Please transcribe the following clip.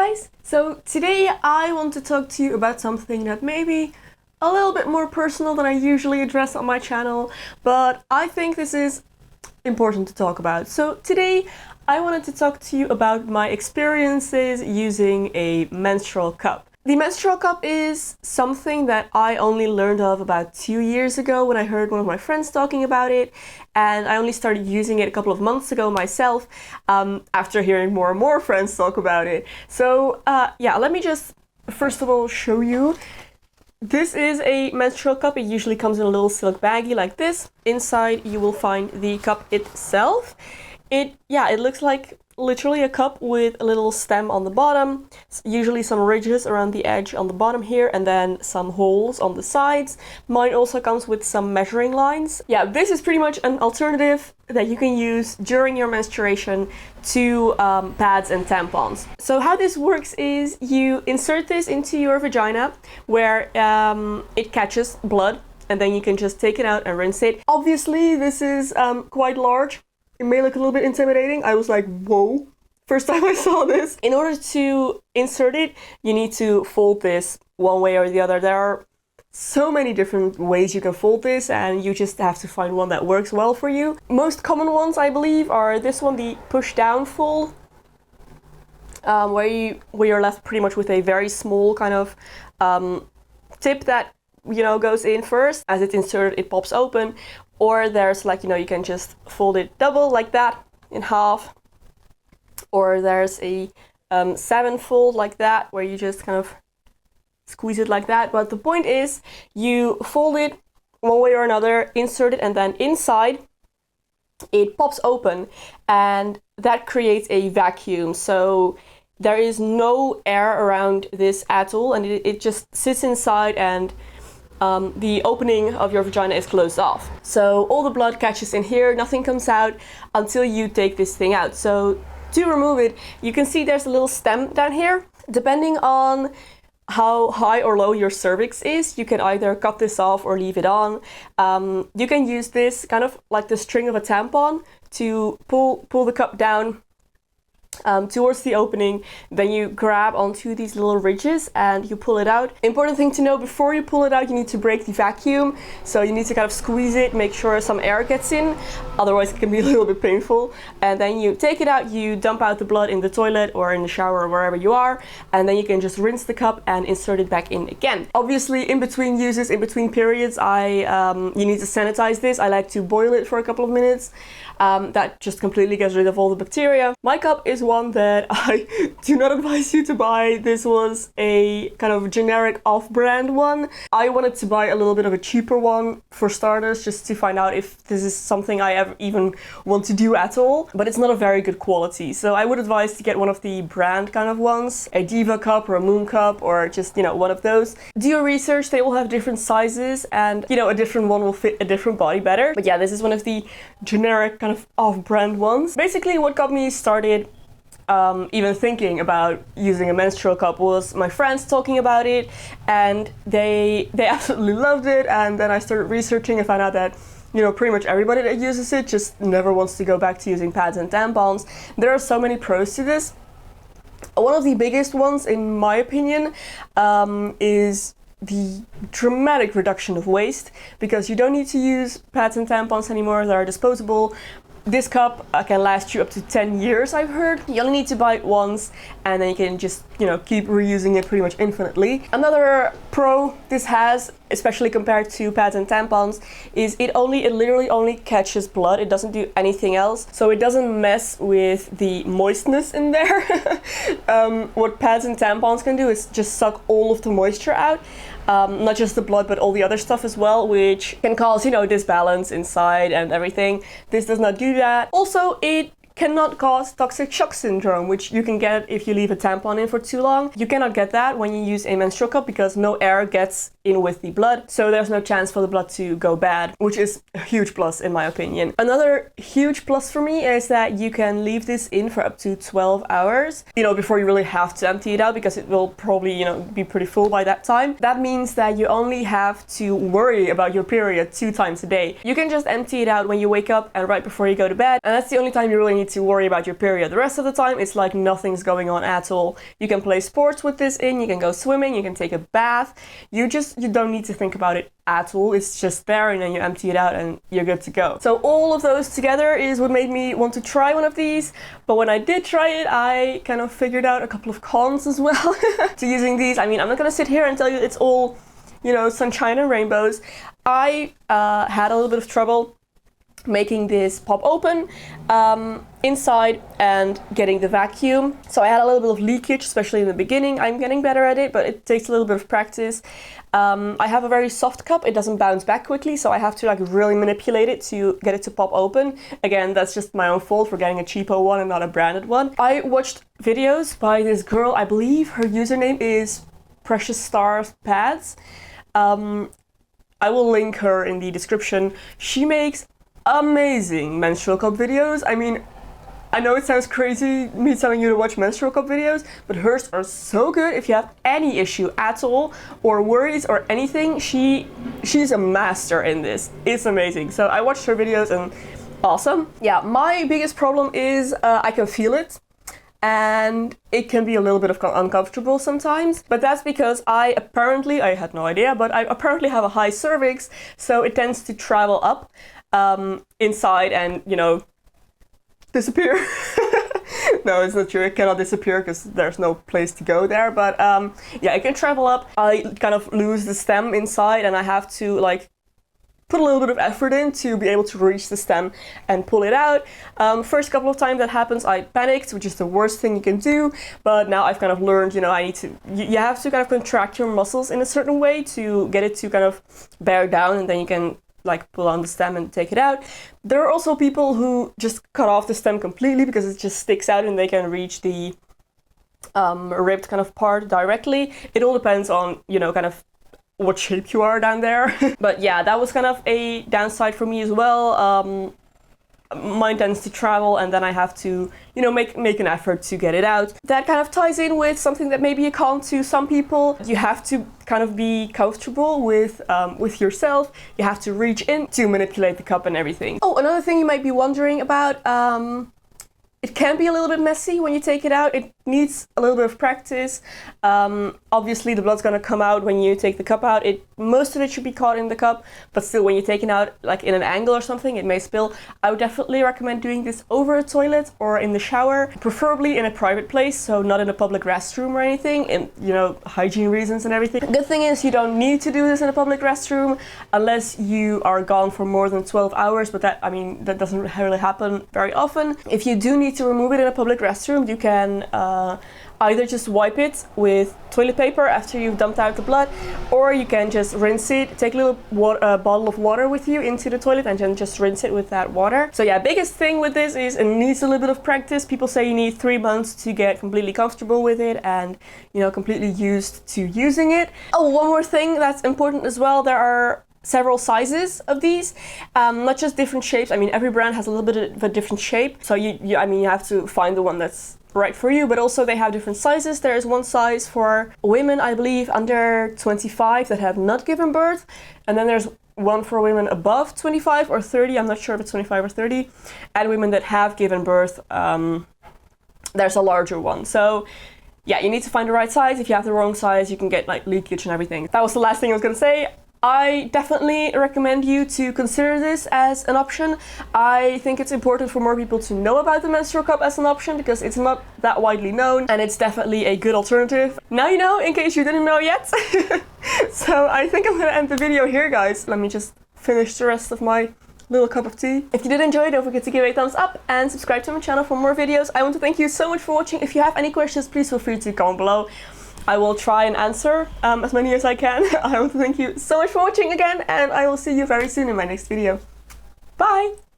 guys! So today I want to talk to you about something that may be a little bit more personal than I usually address on my channel, but I think this is important to talk about. So today I wanted to talk to you about my experiences using a menstrual cup. The menstrual cup is something that I only learned of about 2 years ago when I heard one of my friends talking about it, and I only started using it a couple of months ago myself after hearing more and more friends talk about it. So yeah, let me just first of all show you. This is a menstrual cup. It usually comes in a little silk baggie like this. Inside you will find the cup itself. It looks like literally a cup with a little stem on the bottom, usually some ridges around the edge on the bottom here, and then some holes on the sides. Mine also comes with some measuring lines. Yeah, this is pretty much an alternative that you can use during your menstruation to pads and tampons. So how this works is you insert this into your vagina where it catches blood, and then you can just take it out and rinse it. Obviously this is quite large. It may look a little bit intimidating. I was like, whoa, first time I saw this. In order to insert it, you need to fold this one way or the other. There are so many different ways you can fold this, and you just have to find one that works well for you. Most common ones, I believe, are this one, the push down fold, where you're left pretty much with a very small kind of tip that, you know, goes in first. As it's inserted, it pops open. Or there's like, you know, you can just fold it double like that in half. Or there's a 7 fold like that, where you just kind of squeeze it like that. But the point is, you fold it one way or another, insert it, and then inside it pops open, and that creates a vacuum. So there is no air around this at all, and it just sits inside, and the opening of your vagina is closed off. So all the blood catches in here, nothing comes out until you take this thing out. So to remove it, you can see there's a little stem down here. Depending on how high or low your cervix is, you can either cut this off or leave it on. You can use this kind of like the string of a tampon to pull the cup down towards the opening. Then you grab onto these little ridges and you pull it out. Important thing to know, before you pull it out, you need to break the vacuum. So you need to kind of squeeze it, make sure some air gets in, otherwise it can be a little bit painful. And then you take it out, you dump out the blood in the toilet or in the shower or wherever you are, and then you can just rinse the cup and insert it back in again. Obviously, in between uses, in between periods, you need to sanitize this. I like to boil it for a couple of minutes. That just completely gets rid of all the bacteria. My cup is one that I do not advise you to buy. This was a kind of generic off-brand one. I wanted to buy a little bit of a cheaper one for starters, just to find out if this is something I ever even want to do at all. But it's not a very good quality, so I would advise to get one of the brand kind of ones, a Diva cup or a Moon cup, or just, you know, one of those. Do your research. They will have different sizes, and, you know, a different one will fit a different body better. But yeah, this is one of the generic kind of off-brand ones. Basically, what got me started even thinking about using a menstrual cup was my friends talking about it, and they absolutely loved it. And then I started researching and found out that, you know, pretty much everybody that uses it just never wants to go back to using pads and tampons. There are so many pros to this. One of the biggest ones, in my opinion, is the dramatic reduction of waste, because you don't need to use pads and tampons anymore. They are disposable. This cup can last you up to 10 years, I've heard. You only need to buy it once, and then you can just, you know, keep reusing it pretty much infinitely. Another pro this has, especially compared to pads and tampons, is it literally only catches blood. It doesn't do anything else. So it doesn't mess with the moistness in there. What pads and tampons can do is just suck all of the moisture out. Not just the blood, but all the other stuff as well, which can cause, you know, disbalance inside and everything. This does not do that. Also, it cannot cause toxic shock syndrome, which you can get if you leave a tampon in for too long. You cannot get that when you use a menstrual cup, because no air gets in with the blood, so there's no chance for the blood to go bad, which is a huge plus in my opinion. Another huge plus for me is that you can leave this in for up to 12 hours, you know, before you really have to empty it out, because it will probably, you know, be pretty full by that time. That means that you only have to worry about your period 2 times a day. You can just empty it out when you wake up and right before you go to bed, and that's the only time you really need to worry about your period. The rest of the time, it's like nothing's going on at all. You can play sports with this in, you can go swimming, you can take a bath. You don't need to think about it at all. It's just there, and then you empty it out and you're good to go. So all of those together is what made me want to try one of these. But when I did try it, I kind of figured out a couple of cons as well to using these. I mean, I'm not gonna sit here and tell you it's all, you know, sunshine and rainbows. I had a little bit of trouble making this pop open inside and getting the vacuum. So I had a little bit of leakage, especially in the beginning. I'm getting better at it, but it takes a little bit of practice. I have a very soft cup. It doesn't bounce back quickly, so I have to like really manipulate it to get it to pop open. Again, that's just my own fault for getting a cheapo one and not a branded one. I watched videos by this girl. I believe her username is Precious Stars Pads. I will link her in the description. She makes amazing menstrual cup videos. I mean, I know it sounds crazy me telling you to watch menstrual cup videos, but hers are so good. If you have any issue at all or worries or anything, she's a master in this. It's amazing. So I watched her videos and awesome. Yeah, my biggest problem is I can feel it. And it can be a little bit uncomfortable sometimes, but that's because I had no idea, but I apparently have a high cervix, so it tends to travel up inside and, you know, disappear. No, it's not true. It cannot disappear because there's no place to go there, but yeah, it can travel up. I kind of lose the stem inside and I have to like put a little bit of effort in to be able to reach the stem and pull it out. First couple of times that happens, I panicked, which is the worst thing you can do. But now I've kind of learned, you know, you have to kind of contract your muscles in a certain way to get it to kind of bear down, and then you can like pull on the stem and take it out. There are also people who just cut off the stem completely because it just sticks out and they can reach the ribbed kind of part directly. It all depends on, you know, kind of what shape you are down there. But yeah, that was kind of a downside for me as well. Mine tends to travel and then I have to, you know, make an effort to get it out. That kind of ties in with something that maybe you can't to some people. You have to kind of be comfortable with yourself. You have to reach in to manipulate the cup and everything. Oh, another thing you might be wondering about, it can be a little bit messy when you take it out. It needs a little bit of practice. Obviously, the blood's gonna come out when you take the cup out. Most of it should be caught in the cup, but still, when you take it out, like in an angle or something, it may spill. I would definitely recommend doing this over a toilet or in the shower, preferably in a private place, so not in a public restroom or anything, and you know, hygiene reasons and everything. Good thing is you don't need to do this in a public restroom unless you are gone for more than 12 hours, but that doesn't really happen very often. If you do need to remove it in a public restroom, you can either just wipe it with toilet paper after you've dumped out the blood, or you can just rinse it, take a little bottle of water with you into the toilet and then just rinse it with that water. So yeah, biggest thing with this is it needs a little bit of practice. People say you need 3 months to get completely comfortable with it and, you know, completely used to using it. Oh, one more thing that's important as well, there are several sizes of these, not just different shapes. I mean, every brand has a little bit of a different shape, so you have to find the one that's right for you, but also they have different sizes. There is one size for women, I believe, under 25 that have not given birth, and then there's one for women above 25 or 30, I'm not sure if it's 25 or 30, and women that have given birth, there's a larger one. So yeah, you need to find the right size. If you have the wrong size, you can get like leakage and everything. That was the last thing I was gonna say. I definitely recommend you to consider this as an option. I think it's important for more people to know about the menstrual cup as an option because it's not that widely known and it's definitely a good alternative. Now you know, in case you didn't know yet. So I think I'm gonna end the video here, guys. Let me just finish the rest of my little cup of tea. If you did enjoy, don't forget to give it a thumbs up and subscribe to my channel for more videos. I want to thank you so much for watching. If you have any questions, please feel free to comment below. I will try and answer as many as I can. I want to thank you so much for watching again, and I will see you very soon in my next video. Bye!